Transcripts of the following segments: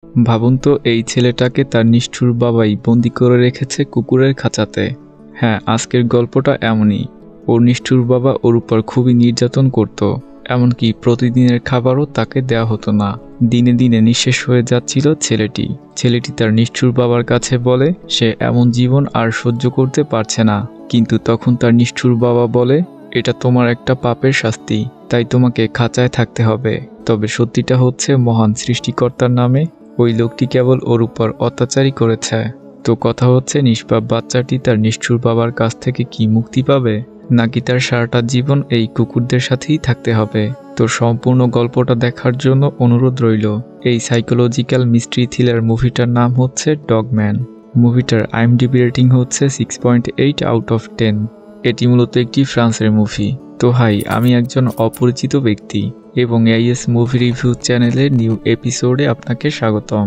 ভাবুন তো, এই ছেলেটাকে তার নিষ্ঠুর বাবাই বন্দি করে রেখেছে কুকুরের খাঁচাতে। হ্যাঁ, আজকের গল্পটা এমনই। ওর নিষ্ঠুর বাবা ওর উপর খুবই নির্যাতন করত, এমনকি প্রতিদিনের খাবারও তাকে দেওয়া হতো না। দিনে দিনে নিঃশেষ হয়ে যাচ্ছিল ছেলেটি তার নিষ্ঠুর বাবার কাছে বলে সে এমন জীবন আর সহ্য করতে পারছে না। কিন্তু তখন তার নিষ্ঠুর বাবা বলে, এটা তোমার একটা পাপের শাস্তি, তাই তোমাকে খাঁচায় থাকতে হবে। তবে সত্যিটা হচ্ছে, মহান সৃষ্টিকর্তার নামে ওই লোকটি কেবল ওর উপর অত্যাচারই করেছে। তো কথা হচ্ছে, নিষ্পাপ বাচ্চাটি তার নিষ্ঠুর বাবার কাছ থেকে কি মুক্তি পাবে, নাকি তার সারাটা জীবন এই কুকুরদের সাথেই থাকতে হবে? তো সম্পূর্ণ গল্পটা দেখার জন্য অনুরোধ রইল। এই সাইকোলজিক্যাল মিস্ট্রি থ্রিলার মুভিটার নাম হচ্ছে ডগম্যান। মুভিটার IMDb রেটিং হচ্ছে 6.8 আউট অফ 10। এটি মূলত একটি ফ্রান্সের মুভি। তো হাই, আমি একজন অপরিচিত ব্যক্তি এবং AIS মুভি রিভিউ চ্যানেলের নিউ এপিসোডে আপনাকে স্বাগতম।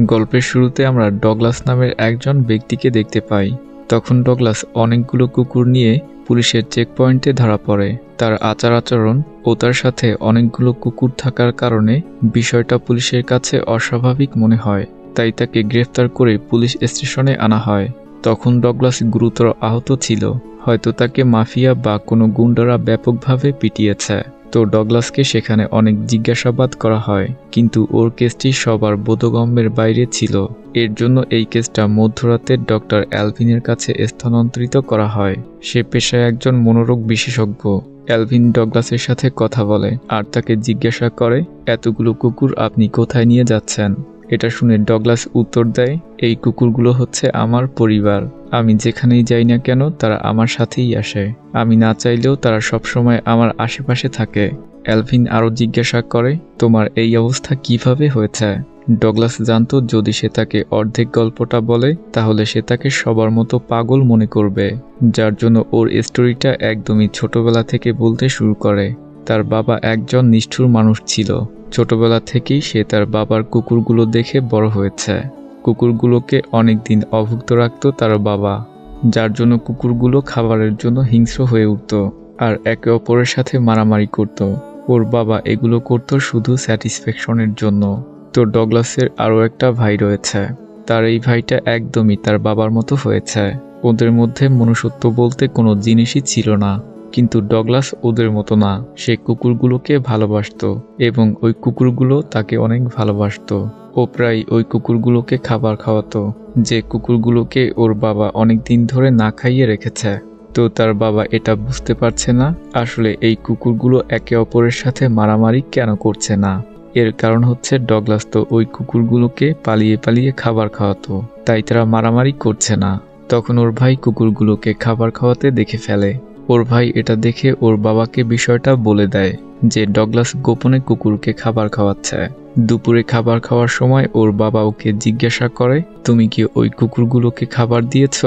গল্পের শুরুতে আমরা ডগলাস নামের একজন ব্যক্তিকে দেখতে পাই। তখন ডগলাস অনেকগুলো কুকুর নিয়ে পুলিশের চেকপয়েন্টে ধরা পড়ে। তার আচার-আচরণ ও তার সাথে অনেকগুলো কুকুর থাকার কারণে বিষয়টা পুলিশের কাছে অস্বাভাবিক মনে হয়। তাই তাকে গ্রেফতার করে পুলিশ স্টেশনে আনা হয়। তখন ডগলাস গুরুতর আহত ছিল, হয়তো তাকে মাফিয়া বা কোনো গুন্ডারা ব্যাপকভাবে পিটিয়েছে। তো ডগলাসকে সেখানে অনেক জিজ্ঞাসাবাদ করা হয়, কিন্তু ওর কেসটি সবার বোধগম্যের বাইরে ছিল। এর জন্য এই কেসটা মধ্যরাতে ডক্টর অ্যালভিনের কাছে স্থানান্তরিত করা হয়। সে পেশায় একজন মনোরোগ বিশেষজ্ঞ। অ্যালভিন ডগলাসের সাথে কথা বলে আর তাকে জিজ্ঞাসা করে, এতগুলো কুকুর আপনি কোথায় নিয়ে যাচ্ছেন? এটা শুনে ডগলাস উত্তর দেয়, এই কুকুরগুলো হচ্ছে আমার পরিবার। আমি যেখানেই যাই না কেন তারা আমার সাথেই আসে। আমি না চাইলেও তারা সবসময় আমার আশেপাশে থাকে। অ্যালভিন আরও জিজ্ঞাসা করে, তোমার এই অবস্থা কিভাবে হয়েছে? ডগলাস জানতো যদি সে তাকে অর্ধেক গল্পটা বলে তাহলে সে তাকে সবার মতো পাগল মনে করবে, যার জন্য ওর স্টোরিটা একদমই ছোটবেলা থেকে বলতে শুরু করে। তার বাবা একজন নিষ্ঠুর মানুষ ছিল। ছোটবেলা থেকেই সে তার বাবার কুকুরগুলো দেখে বড় হয়েছে। কুকুরগুলোকে অনেকদিন অভুক্ত রাখত তার বাবা, যার জন্য কুকুরগুলো খাবারের জন্য হিংস্র হয়ে উঠত আর একে অপরের সাথে মারামারি করত। ওর বাবা এগুলো করত শুধু স্যাটিসফ্যাকশনের জন্য। তো ডগলাসের আরও একটা ভাই রয়েছে। তার এই ভাইটা একদমই তার বাবার মতো হয়েছে। ওদের মধ্যে মনুষ্যত্ব বলতে কোনো জিনিসই ছিল না। কিন্তু ডগলাস ওদের মতো না। সে কুকুরগুলোকে ভালোবাসতো এবং ওই কুকুরগুলো তাকে অনেক ভালোবাসতো। ও প্রায় ওই কুকুরগুলোকে খাবার খাওয়াতো, যে কুকুরগুলোকে ওর বাবা অনেক দিন ধরে না খাইয়ে রেখেছে। তো তার বাবা এটা বুঝতে পারছে না আসলে এই কুকুরগুলো একে অপরের সাথে মারামারি কেন করছে না। এর কারণ হচ্ছে ডগলাস তো ওই কুকুরগুলোকে পালিয়ে পালিয়ে খাবার খাওয়াতো, তাই তারা মারামারি করছে না। তখন ওর ভাই কুকুরগুলোকে খাবার খাওয়াতে দেখে ফেলে। ওর ভাই এটা দেখে ওর বাবাকে বিষয়টা বলে দেয় যে ডগলাস গোপনে কুকুরকে খাবার খাওয়াচ্ছে। দুপুরে খাবার খাওয়ার সময় ওর বাবা ওকে জিজ্ঞাসা করে, তুমি কি ওই কুকুরগুলোকে খাবার দিয়েছ?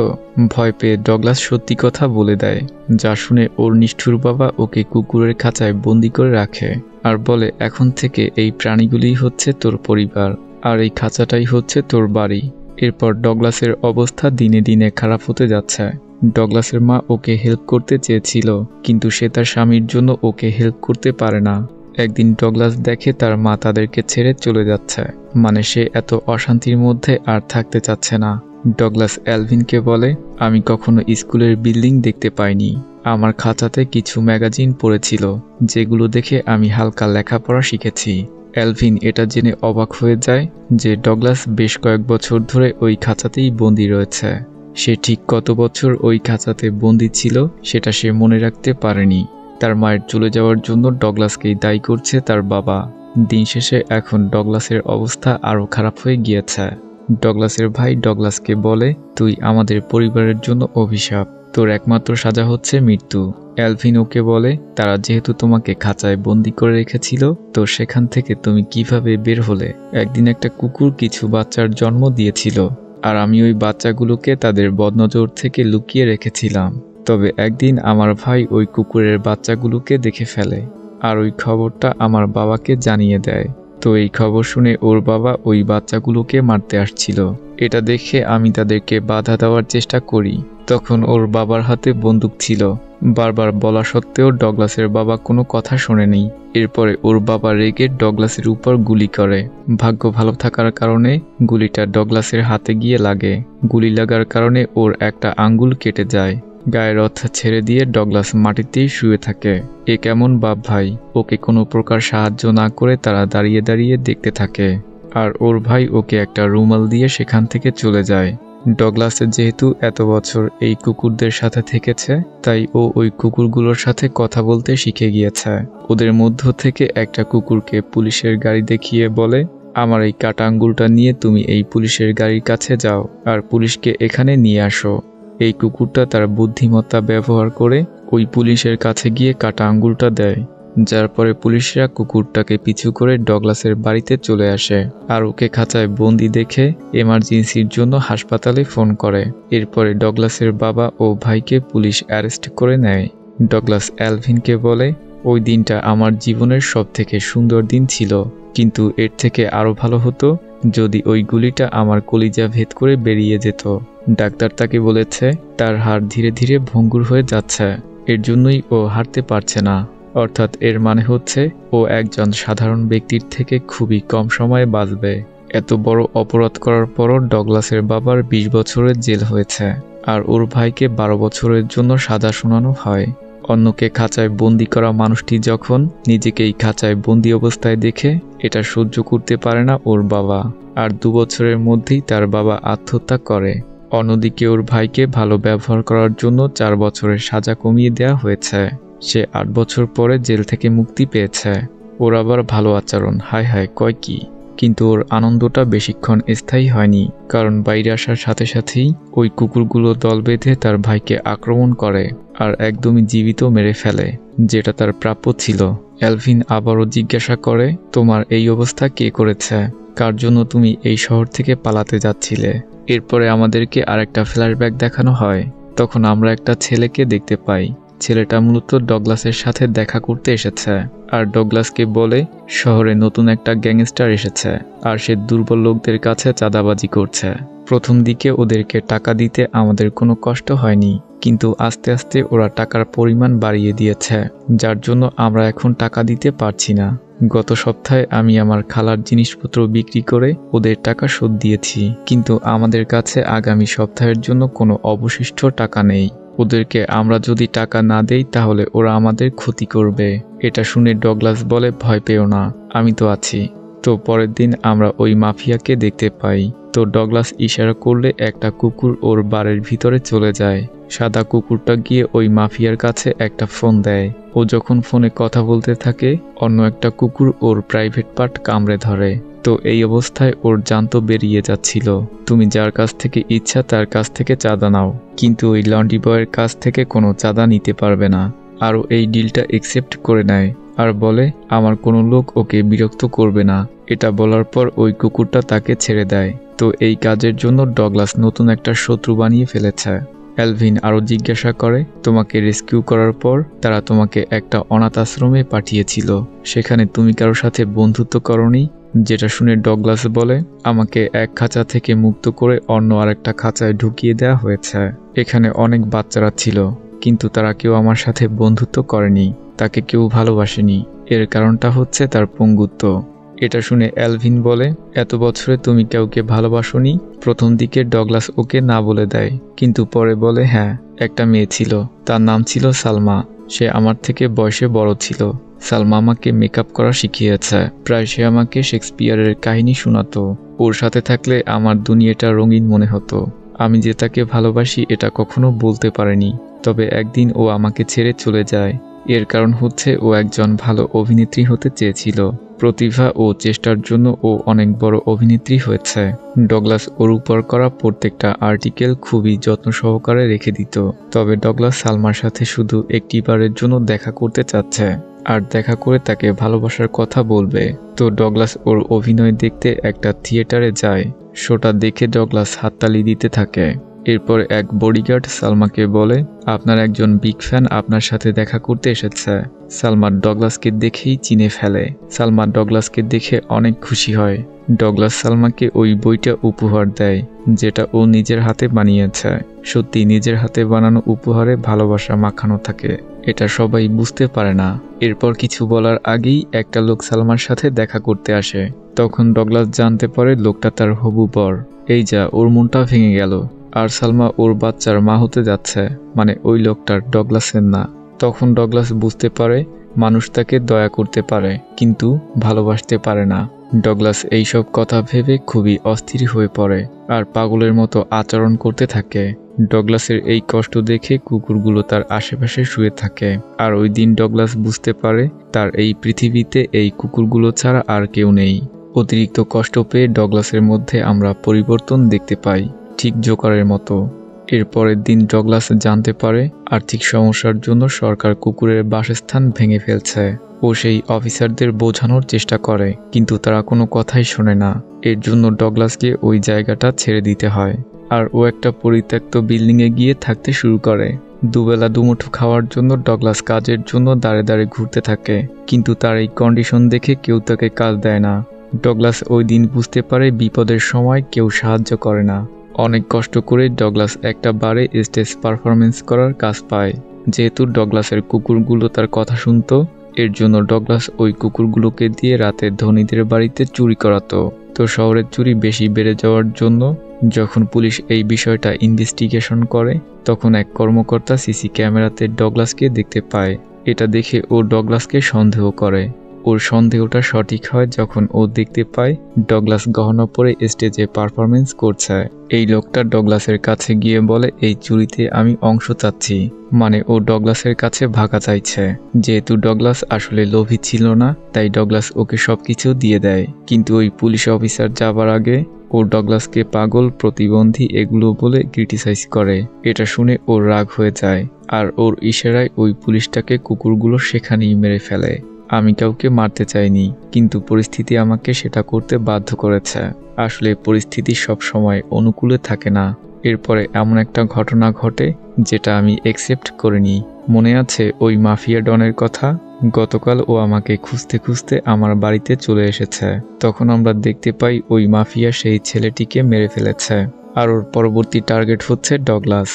ভয় পেয়ে ডগলাস সত্যি কথা বলে দেয়, যা শুনে ওর নিষ্ঠুর বাবা ওকে কুকুরের খাঁচায় বন্দি করে রাখে আর বলে, এখন থেকে এই প্রাণীগুলিই হচ্ছে তোর পরিবার আর এই খাঁচাটাই হচ্ছে তোর বাড়ি। এরপর ডগলাসের অবস্থা দিনে দিনে খারাপ হতে যাচ্ছে। ডগলাসের মা ওকে হেল্প করতে চেয়েছিল, কিন্তু সে তার স্বামীর জন্য ওকে হেল্প করতে পারে না। একদিন ডগলাস দেখে তার মা তাদেরকে ছেড়ে চলে যাচ্ছে, মানে সে এত অশান্তির মধ্যে আর থাকতে চাচ্ছে না। ডগলাস অ্যালভিনকে বলে, আমি কখনো স্কুলের বিল্ডিং দেখতে পাইনি। আমার খাঁচাতে কিছু ম্যাগাজিন পড়েছিল, যেগুলো দেখে আমি হালকা লেখাপড়া শিখেছি। অ্যালভিন এটা জেনে অবাক হয়ে যায় যে ডগলাস বেশ কয়েক বছর ধরে ওই খাঁচাতেই বন্দি রয়েছে। সে ঠিক কত বছর ওই খাঁচাতে বন্দি ছিল সেটা সে মনে রাখতে পারেনি। তার মায়ের চলে যাওয়ার জন্য ডগলাসকেই দায়ী করছে তার বাবা। দিন শেষে এখন ডগলাসের অবস্থা আরও খারাপ হয়ে গিয়েছে। ডগলাসের ভাই ডগলাসকে বলে, তুই আমাদের পরিবারের জন্য অভিশাপ, তোর একমাত্র সাজা হচ্ছে মৃত্যু। অ্যালভিন ওকে বলে, তারা যেহেতু তোমাকে খাঁচায় বন্দি করে রেখেছিল, তো সেখান থেকে তুমি কিভাবে বের হলে? একদিন একটা কুকুর কিছু বাচ্চার জন্ম দিয়েছিল আর আমি ওই বাচ্চাগুলোকে তাদের বদনজর থেকে লুকিয়ে রেখেছিলাম। তবে একদিন আমার ভাই ওই কুকুরের বাচ্চাগুলোকে দেখে ফেলে আর ওই খবরটা আমার বাবাকে জানিয়ে দেয়। তো তো এই খবর শুনে ওর বাবা ওই বাচ্চাগুলোকে মারতে আসছিল। এটা দেখে আমি তাদেরকে বাধা দেওয়ার চেষ্টা করি। তখন ওর বাবার হাতে বন্দুক ছিল। বারবার বলা সত্ত্বেও ডগলাসের বাবা কোনো কথা শোনেনি। এরপরে ওর বাবা রেগে ডগলাসের উপর গুলি করে। ভাগ্য ভালো থাকার কারণে গুলিটা ডগলাসের হাতে গিয়ে লাগে। গুলি লাগার কারণে ওর একটা আঙ্গুল কেটে যায়। গায়ের রথ ছেড়ে দিয়ে ডগলাস মাটিতেই শুয়ে থাকে। এ কেমন বাপ ভাই! ওকে কোনো প্রকার সাহায্য না করে তারা দাঁড়িয়ে দাঁড়িয়ে দেখতে থাকে। আর ওর ভাই ওকে একটা রুমাল দিয়ে সেখান থেকে চলে যায়। ডগলাস যেহেতু এত বছর এই কুকুরদের সাথে থেকেছে, তাই ও ওই কুকুরগুলোর সাথে কথা বলতে শিখে গিয়েছে। ওদের মধ্য থেকে একটা কুকুরকে পুলিশের গাড়ি দেখিয়ে বলে, আমার এই কাটা আঙ্গুলটা নিয়ে তুমি এই পুলিশের গাড়ির কাছে যাও আর পুলিশকে এখানে নিয়ে আসো। এই কুকুরটা তার বুদ্ধিমত্তা ব্যবহার করে ওই পুলিশের কাছে গিয়ে কাটা আঙ্গুলটা দেয়, যার পরে পুলিশরা কুকুরটাকে পিছু করে ডগলাসের বাড়িতে চলে আসে আর ওকে খাঁচায় বন্দি দেখে এমার্জেন্সির জন্য হাসপাতালে ফোন করে। এরপরে ডগলাসের বাবা ও ভাইকে পুলিশ অ্যারেস্ট করে নেয়। ডগলাস অ্যালভিনকে বলে, ওই দিনটা আমার জীবনের সবথেকে সুন্দর দিন ছিল, কিন্তু এর থেকে আরও ভালো হতো যদি ওই গুলিটা আমার কলিজা ভেদ করে বেরিয়ে যেত। ডাক্তার তাকে বলেছে তার হাড় ধীরে ধীরে ভঙ্গুর হয়ে যাচ্ছে, এর জন্যই ও হাঁটতে পারছে না। অর্থাৎ এর মানে হচ্ছে ও একজন সাধারণ ব্যক্তির থেকে খুবই কম সময়ে বাঁচবে। এত বড় অপরাধ করার পরও ডগলাসের বাবার 20 বছরের জেল হয়েছে আর ওর ভাইকে 12 বছরের জন্য সাজা শোনানো হয়। অন্যকে খাঁচায় বন্দি করা মানুষটি যখন নিজেকেই খাঁচায় বন্দি অবস্থায় দেখে এটা সহ্য করতে পারে না ওর বাবা, আর 2 বছরের মধ্যেই তার বাবা আত্মহত্যা করে। অন্যদিকে ওর ভাইকে ভালো ব্যবহার করার জন্য 4 বছরের সাজা কমিয়ে দেওয়া হয়েছে। সে 8 বছর পরে জেল থেকে মুক্তি পেয়েছে। ওর আবার ভালো আচরণ, হায় হায় কয় কি! কিন্তু ওর আনন্দটা বেশিক্ষণ স্থায়ী হয়নি, কারণ বাইরে আসার সাথে সাথেই ওই কুকুরগুলো দল বেঁধে তার ভাইকে আক্রমণ করে আর একদমই জীবিত মেরে ফেলে, যেটা তার প্রাপ্য ছিল। অ্যালভিন আবারও জিজ্ঞাসা করে, তোমার এই অবস্থা কে করেছে? কার জন্য তুমি এই শহর থেকে পালাতে যাচ্ছিলে? এরপরে আমাদেরকে আরেকটা ফ্ল্যাশব্যাক দেখানো হয়। তখন আমরা একটা ছেলেকে দেখতে পাই। ছেলেটা মূলত ডগলাসের সাথে দেখা করতে এসেছে আর ডগলাসকে বলে শহরে নতুন একটা গ্যাংস্টার এসেছে আর সে দুর্বল লোকদের কাছে চাঁদাবাজি করছে। প্রথম দিকে ওদেরকে টাকা দিতে আমাদের কোনো কষ্ট হয়নি, কিন্তু আস্তে আস্তে ওরা টাকার পরিমাণ বাড়িয়ে দিয়েছে, যার জন্য আমরা এখন টাকা দিতে পারছি না। গত সপ্তাহে আমি আমার খালার জিনিসপত্র বিক্রি করে ওদের টাকা শোধ দিয়েছি, কিন্তু আমাদের কাছে আগামী সপ্তাহের জন্য কোনো অবশিষ্ট টাকা নেই। ওদেরকে আমরা যদি টাকা না দেই তাহলে ওরা আমাদের ক্ষতি করবে। এটা শুনে ডগলাস বলে, ভয় পেও না, আমি তো আছি। তো পরের দিন আমরা ওই মাফিয়াকে দেখতে পাই। তো ডগলাস ইশারা করলে একটা কুকুর ওর বাড়ির ভিতরে চলে যায়। সাদা কুকুরটা গিয়ে ওই মাফিয়ার কাছে একটা ফোন দেয়। ও যখন ফোনে কথা বলতে থাকে, অন্য একটা কুকুর ওর প্রাইভেট পার্ট কামড়ে ধরে। তো এই অবস্থায় ওর জান তো বেরিয়ে যাচ্ছিল। তুমি যার কাছ থেকে ইচ্ছা তার কাছ থেকে চাঁদা নাও, কিন্তু ওই লন্ড্রি বয়ের কাছ থেকে কোনো চাঁদা নিতে পারবে না। আরও এই ডিলটা অ্যাকসেপ্ট করে নেয় আর বলে আমার কোনো লোক ওকে বিরক্ত করবে না। এটা বলার পর ওই কুকুরটা তাকে ছেড়ে দেয়। তো এই কাজের জন্য ডগলাস নতুন একটা শত্রু বানিয়ে ফেলেছে। অ্যালভিন আরও জিজ্ঞাসা করে, তোমাকে রেস্কিউ করার পর তারা তোমাকে একটা অনাথ আশ্রমে পাঠিয়েছিল, সেখানে তুমি কারোর সাথে বন্ধুত্ব করনি? যেটা শুনে ডগলাস বলে, আমাকে এক খাঁচা থেকে মুক্ত করে অন্য আরেকটা খাঁচায় ঢুকিয়ে দেওয়া হয়েছে। এখানে অনেক বাচ্চারা ছিল, কিন্তু তারা কেউ আমার সাথে বন্ধুত্ব করেনি, তাকে কেউ ভালোবাসেনি। এর কারণটা হচ্ছে তার পঙ্গুত্ব। এটা শুনে অ্যালভিন বলে, এত বছরে তুমি কাউকে ভালোবাসোনি? প্রথম দিকে ডগলাস ওকে না বলে দেয়, কিন্তু পরে বলে হ্যাঁ, একটা মেয়ে ছিল, তার নাম ছিল সালমা। সে আমার থেকে বয়সে বড় ছিল। সালমা আমাকে মেকআপ করা শিখিয়েছে। প্রায় সে আমাকে শেক্সপিয়ারের কাহিনী শোনাতো। ওর সাথে থাকলে আমার দুনিয়াটা রঙিন মনে হতো। আমি যে তাকে ভালোবাসি এটা কখনো বলতে পারিনি, তবে একদিন ও আমাকে ছেড়ে চলে যায়। এর কারণ হচ্ছে ও একজন ভালো অভিনেত্রী হতে চেয়েছিল। প্রতিভা ও চেষ্টার জন্য ও অনেক বড় অভিনেত্রী হয়েছে। ডগলাস ওর উপর করা প্রত্যেকটা আর্টিকেল খুবই যত্ন সহকারে রেখে দিত। তবে ডগলাস সালমার সাথে শুধু একটিবারের জন্য দেখা করতে চাচ্ছে, আর দেখা করে তাকে ভালোবাসার কথা বলবে। তো ডগলাস ওর অভিনয় দেখতে একটা থিয়েটারে যায়। শোটা দেখে ডগলাস হাততালি দিতে থাকে। এরপর এক বডিগার্ড সালমাকে বলে, আপনার একজন বিগ ফ্যান আপনার সাথে দেখা করতে এসেছে। সালমা ডগলাসকে দেখেই চিনে ফেলে। সালমা ডগলাসকে দেখে অনেক খুশি হয়। ডগলাস সালমাকে ওই বইটা উপহার দেয়, যেটা ও নিজের হাতে বানিয়েছে। সত্যি নিজের হাতে বানানো উপহারে ভালোবাসা মাখানো থাকে, এটা সবাই বুঝতে পারে না। এরপর কিছু বলার আগেই একটা লোক সালমার সাথে দেখা করতে আসে। তখন ডগলাস জানতে পারে লোকটা তার হবু বর। এই যা, ওর মনটা ভেঙে গেল। আর সালমা ওর বাচ্চার মা হতে যাচ্ছে, মানে ওই লোকটার, ডগলাসের না। তখন ডগলাস বুঝতে পারে মানুষ তাকে দয়া করতে পারে, কিন্তু ভালোবাসতে পারে না। ডগলাস এইসব কথা ভেবে খুবই অস্থির হয়ে পড়ে আর পাগলের মতো আচরণ করতে থাকে। ডগলাসের এই কষ্ট দেখে কুকুরগুলো তার আশেপাশে শুয়ে থাকে। আর ওই দিন ডগলাস বুঝতে পারে তার এই পৃথিবীতে এই কুকুরগুলো ছাড়া আর কেউ নেই। অতিরিক্ত কষ্ট পেয়ে ডগলাসের মধ্যে আমরা পরিবর্তন দেখতে পাই, ঠিক জোকারের মতো। এরপরের দিন ডগলাস জানতে পারে আর্থিক সমস্যার জন্য সরকার কুকুরের বাসস্থান ভেঙে ফেলছে। ও সেই অফিসারদের বোঝানোর চেষ্টা করে, কিন্তু তারা কোনো কথাই শোনে না। এর জন্য ডগলাসকে ওই জায়গাটা ছেড়ে দিতে হয়। আর ও একটা পরিত্যক্ত বিল্ডিংয়ে গিয়ে থাকতে শুরু করে। দুবেলা দুমুঠো খাওয়ার জন্য ডগলাস কাজের জন্য দাঁড়ে দাঁড়ে ঘুরতে থাকে, কিন্তু তার এই কন্ডিশন দেখে কেউ তাকে কাজ দেয় না। ডগলাস ওই দিন বুঝতে পারে বিপদের সময় কেউ সাহায্য করে না। অনেক কষ্ট করে ডগলাস একটা বারে স্টেজ পারফরমেন্স করার কাজ পায়। যেহেতু ডগলাসের কুকুরগুলো তার কথা শুনতো, এর জন্য ডগলাস ওই কুকুরগুলোকে দিয়ে রাতে ধনীদের বাড়িতে চুরি করাতো। তো শহরের চুরি বেশি বেড়ে যাওয়ার জন্য যখন পুলিশ এই বিষয়টা ইনভেস্টিগেশন করে, তখন এক কর্মকর্তা সিসি ক্যামেরাতে ডগলাসকে দেখতে পায়। এটা দেখে ও ডগলাসকে সন্দেহ করে। ওর সন্দেহটা সঠিক হয় যখন ও দেখতে পায় ডগলাস গহনা পরে স্টেজে পারফরমেন্স করছে। এই লোকটা ডগলাসের কাছে গিয়ে বলে, এই চুরিতে আমি অংশ চাচ্ছি। মানে ও ডগলাসের কাছে ভাগা চাইছে। যেহেতু ডগলাস আসলে লোভী ছিল না, তাই ডগলাস ওকে সবকিছু দিয়ে দেয়। কিন্তু ওই পুলিশ অফিসার যাবার আগে ও ডগলাসকে পাগল, প্রতিবন্ধী এগুলো বলে ক্রিটিসাইজ করে। এটা শুনে ওর রাগ হয়ে যায় আর ওর ইশারায় ওই পুলিশটাকে কুকুরগুলো সেখানেই মেরে ফেলে। আমি কাউকে মারতে চাইনি, কিন্তু পরিস্থিতি আমাকে সেটা করতে বাধ্য করেছে। আসলে পরিস্থিতি সব সময় অনুকূলে থাকে না। এরপরে এমন একটা ঘটনা ঘটে যেটা আমি অ্যাকসেপ্ট করিনি। মনে আছে ওই মাফিয়া ডনের কথা? গতকাল ও আমাকে খুঁজতে খুঁজতে আমার বাড়িতে চলে এসেছে। তখন আমরা দেখতে পাই ওই মাফিয়া সেই ছেলেটিকে মেরে ফেলেছে। আর ওর পরবর্তী টার্গেট হচ্ছে ডগলাস।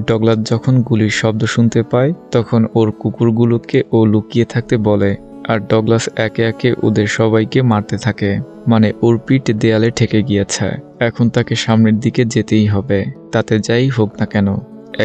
ডগলাস যখন গুলির শব্দ শুনতে পায়, তখন ওর কুকুরগুলোকে ও লুকিয়ে থাকতে বলে। আর ডগলাস একে একে ওদের সবাইকে মারতে থাকে। মানে ওর পিঠ দেয়ালে ঠেকে গিয়েছে, এখন তাকে সামনের দিকে যেতেই হবে, তাতে যাই হোক না কেন।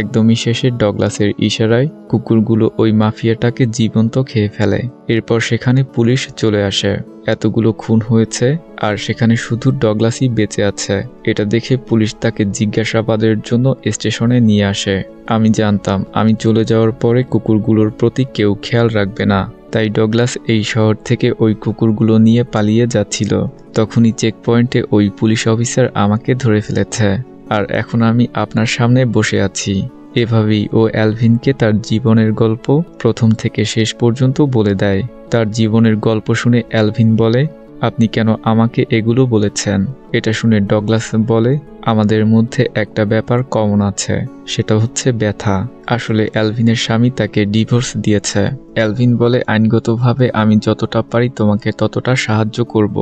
একদমই শেষে ডগলাসের ইশারায় কুকুরগুলো ওই মাফিয়াটাকে জীবন্ত খেয়ে ফেলে। এরপর সেখানে পুলিশ চলে আসে। এতগুলো খুন হয়েছে আর সেখানে শুধু ডগলাসই বেঁচে আছে। এটা দেখে পুলিশ তাকে জিজ্ঞাসাবাদের জন্য স্টেশনে নিয়ে আসে। আমি জানতাম আমি চলে যাওয়ার পরে কুকুরগুলোর প্রতি কেউ খেয়াল রাখবে না, তাই ডগলাস এই শহর থেকে ওই কুকুরগুলো নিয়ে পালিয়ে যাচ্ছিল। তখনই চেকপয়েন্টে ওই পুলিশ অফিসার আমাকে ধরে ফেলেছে। আর এখন আমি আপনার সামনে বসে আছি। এভাবেই ও অ্যালভিনকে তার জীবনের গল্প প্রথম থেকে শেষ পর্যন্ত বলে দেয়। তার জীবনের গল্প শুনে অ্যালভিন বলে, আপনি কেন আমাকে এগুলো বলেছেন? এটা শুনে ডগলাস বলে, আমাদের মধ্যে একটা ব্যাপার কমন আছে, সেটা হচ্ছে ব্যথা। আসলে অ্যালভিনের স্বামী তাকে ডিভোর্স দিয়েছে। অ্যালভিন বলে, আইনগতভাবে আমি যতটা পারি তোমাকে ততটা সাহায্য করব,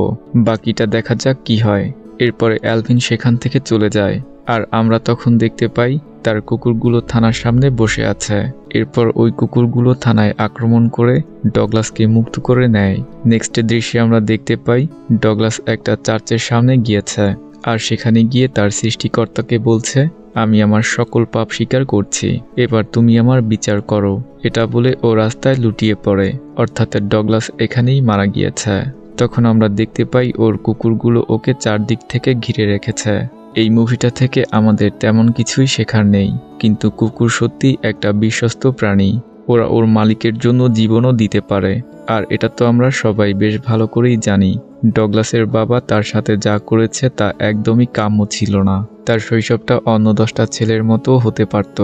বাকিটা দেখা যাক কি হয়। এরপরে অ্যালভিন সেখান থেকে চলে যায়। আর আমরা তখন দেখতে পাই তার কুকুরগুলো থানার সামনে বসে আছে। এরপর ওই কুকুরগুলো থানায় আক্রমণ করে ডগলাসকে মুক্ত করে নেয়। নেক্সট দৃশ্যে আমরা দেখতে পাই ডগলাস একটা চার্চের সামনে গিয়েছে আর সেখানে গিয়ে তার সৃষ্টিকর্তাকে বলছে, আমি আমার সকল পাপ স্বীকার করছি, এবার তুমি আমার বিচার করো। এটা বলে ও রাস্তায় লুটিয়ে পড়ে, অর্থাৎ ডগলাস এখানেই মারা গিয়েছে। তখন আমরা দেখতে পাই ওর কুকুরগুলো ওকে চারদিক থেকে ঘিরে রেখেছে। এই মুভিটা থেকে আমাদের তেমন কিছুই শেখার নেই, কিন্তু কুকুর সত্যি একটা বিশ্বস্ত প্রাণী। ওরা ওর মালিকের জন্য জীবনও দিতে পারে। আর এটা তো আমরা সবাই বেশ ভালো করেই জানি, ডগলাসের বাবা তার সাথে যা করেছে তা একদমই কাম্য ছিল না। তার শৈশবটা অন্য 10টা ছেলের মতো হতে পারত।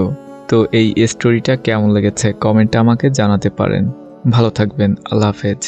তো এই স্টোরিটা কেমন লেগেছে কমেন্টে আমাকে জানাতে পারেন। ভালো থাকবেন, আল্লাহ হাফেজ।